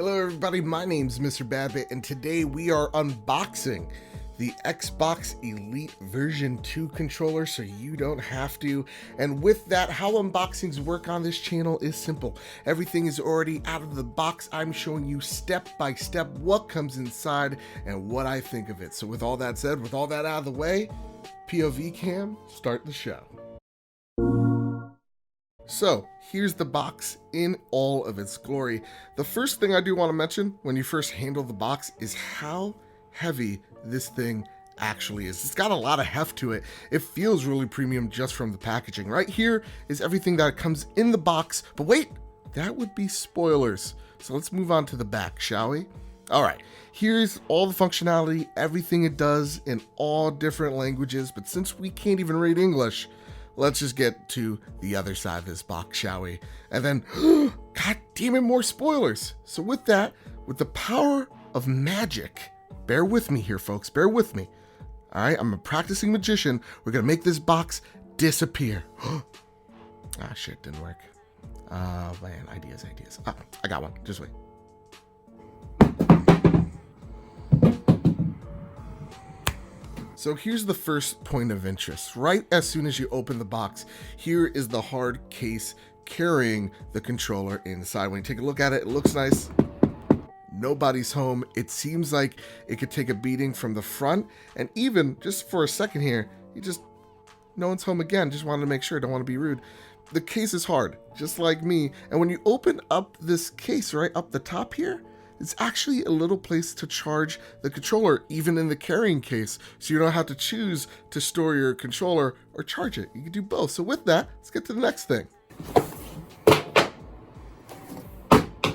Hello everybody, my name's Mr. Badbit, and today we are unboxing the Xbox Elite version 2 controller so you don't have to. And with that, how unboxings work on this channel is simple. Everything is already out of the box. I'm showing you step by step what comes inside and what I think of it. So with all that said, with all that out of the way, POV cam, start the show. So here's the box in all of its glory. The first thing I do want to mention when you first handle the box is how heavy this thing actually is. It's got a lot of heft to it. It feels really premium just from the packaging. Right here is everything that comes in the box, but wait, that would be spoilers. So let's move on to the back, shall we? All right, here's all the functionality, everything it does in all different languages, but since we can't even read English, let's just get to the other side of this box, shall we? And then, god damn it, more spoilers. So with that, with the power of magic, bear with me here, folks, bear with me. All right, I'm a practicing magician. We're gonna make this box disappear. Ah, shit, didn't work. Man, ideas. Ah, I got one, just wait. So here's the first point of interest. Right as soon as you open the box, here is the hard case carrying the controller inside. When you take a look at it, it looks nice. Nobody's home. It seems like it could take a beating from the front, and even just for a second here, no one's home again. Just wanted to make sure, don't want to be rude. The case is hard, just like me. And when you open up this case right up the top here, it's actually a little place to charge the controller, even in the carrying case, so you don't have to choose to store your controller or charge it. You can do both. So with that, let's get to the next thing.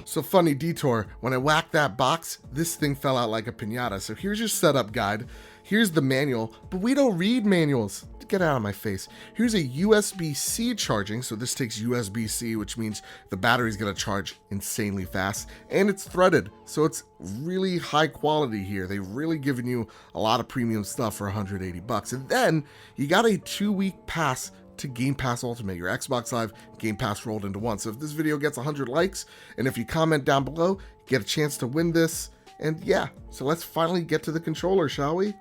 So funny detour, when I whacked that box, this thing fell out like a piñata. So here's your setup guide. Here's the manual, but we don't read manuals. Get out of my face. Here's a USB-C charging. So this takes USB-C, which means the battery is going to charge insanely fast, and it's threaded. So it's really high quality here. They've really given you a lot of premium stuff for 180 bucks. And then you got a 2-week pass to Game Pass Ultimate, your Xbox Live Game Pass rolled into one. So if this video gets 100 likes, and if you comment down below, you get a chance to win this. And yeah, so let's finally get to the controller, shall we?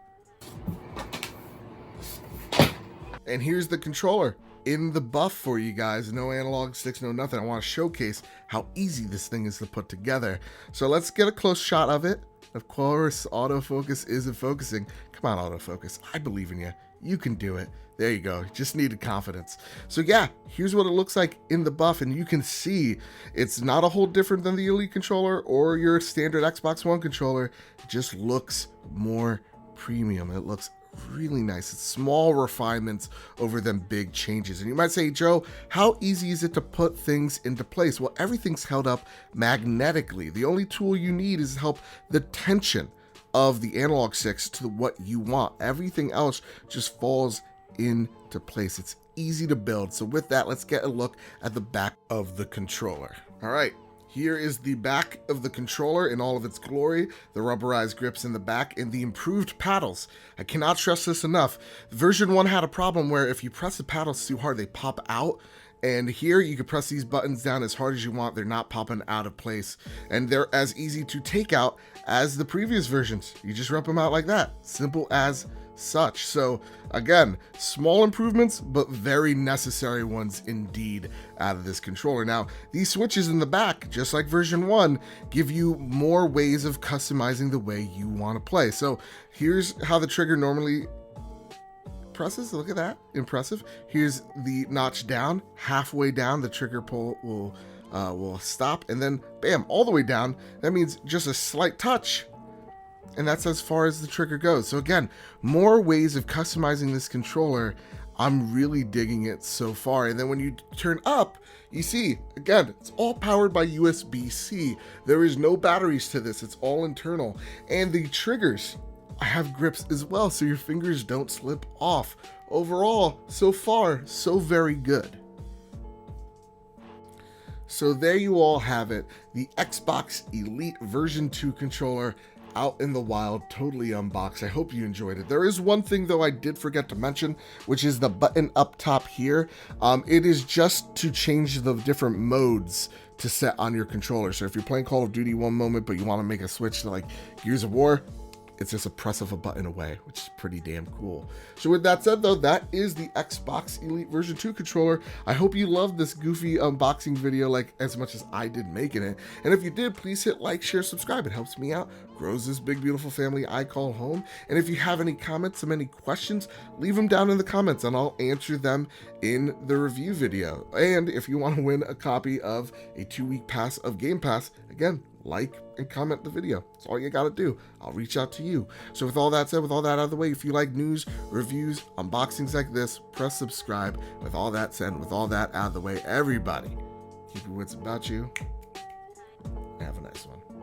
And here's the controller in the buff for you guys. No analog sticks, no nothing. I want to showcase how easy this thing is to put together. So let's get a close shot of it. Of course, autofocus isn't focusing. Come on, autofocus. I believe in you. You can do it. There you go. Just needed confidence. So yeah, here's what it looks like in the buff, and you can see it's not a whole different than the Elite controller or your standard Xbox One controller. It just looks more premium. It looks really nice. It's small refinements over them big changes. And you might say, Joe, how easy is it to put things into place? Well, everything's held up magnetically. The only tool you need is help the tension of the analog sticks to what you want. Everything else just falls into place. It's easy to build. So with that, let's get a look at the back of the controller. All right. Here is the back of the controller in all of its glory, the rubberized grips in the back, and the improved paddles. I cannot stress this enough. Version 1 had a problem where if you press the paddles too hard, they pop out. And here you can press these buttons down as hard as you want. They're not popping out of place. And they're as easy to take out as the previous versions. You just rip them out like that. Simple as such. So again, small improvements, but very necessary ones indeed out of this controller. Now, these switches in the back, just like version 1, give you more ways of customizing the way you want to play. So here's how the trigger normally presses. Look at that, impressive. Here's the notch down. Halfway down, the trigger pull will stop, and then bam, all the way down. That means just a slight touch, and that's as far as the trigger goes. So again, more ways of customizing this controller. I'm really digging it so far. And then when you turn up, you see, again, it's all powered by USB-C. There is no batteries to this. It's all internal. And the triggers have grips as well, so your fingers don't slip off. Overall, so far, so very good. So there you all have it, the Xbox Elite version 2 controller out in the wild, totally unboxed. I hope you enjoyed it. There is one thing though I did forget to mention, which is the button up top here. It is just to change the different modes to set on your controller. So if you're playing Call of Duty one moment, but you want to make a switch to like Gears of War, it's just a press of a button away, which is pretty damn cool. So with that said though, that is the Xbox Elite version 2 controller. I hope you loved this goofy unboxing video like as much as I did making it. And if you did, please hit like, share, subscribe. It helps me out, grows this big beautiful family I call home. And if you have any comments or any questions, leave them down in the comments and I'll answer them in the review video. And if you want to win a copy of a 2-week pass of Game Pass, again, like and comment the video. That's all you gotta do. I'll reach out to you. So with all that said, with all that out of the way, if you like news, reviews, unboxings like this, press subscribe. With all that said, with all that out of the way, everybody, keep your wits about you. Have a nice one.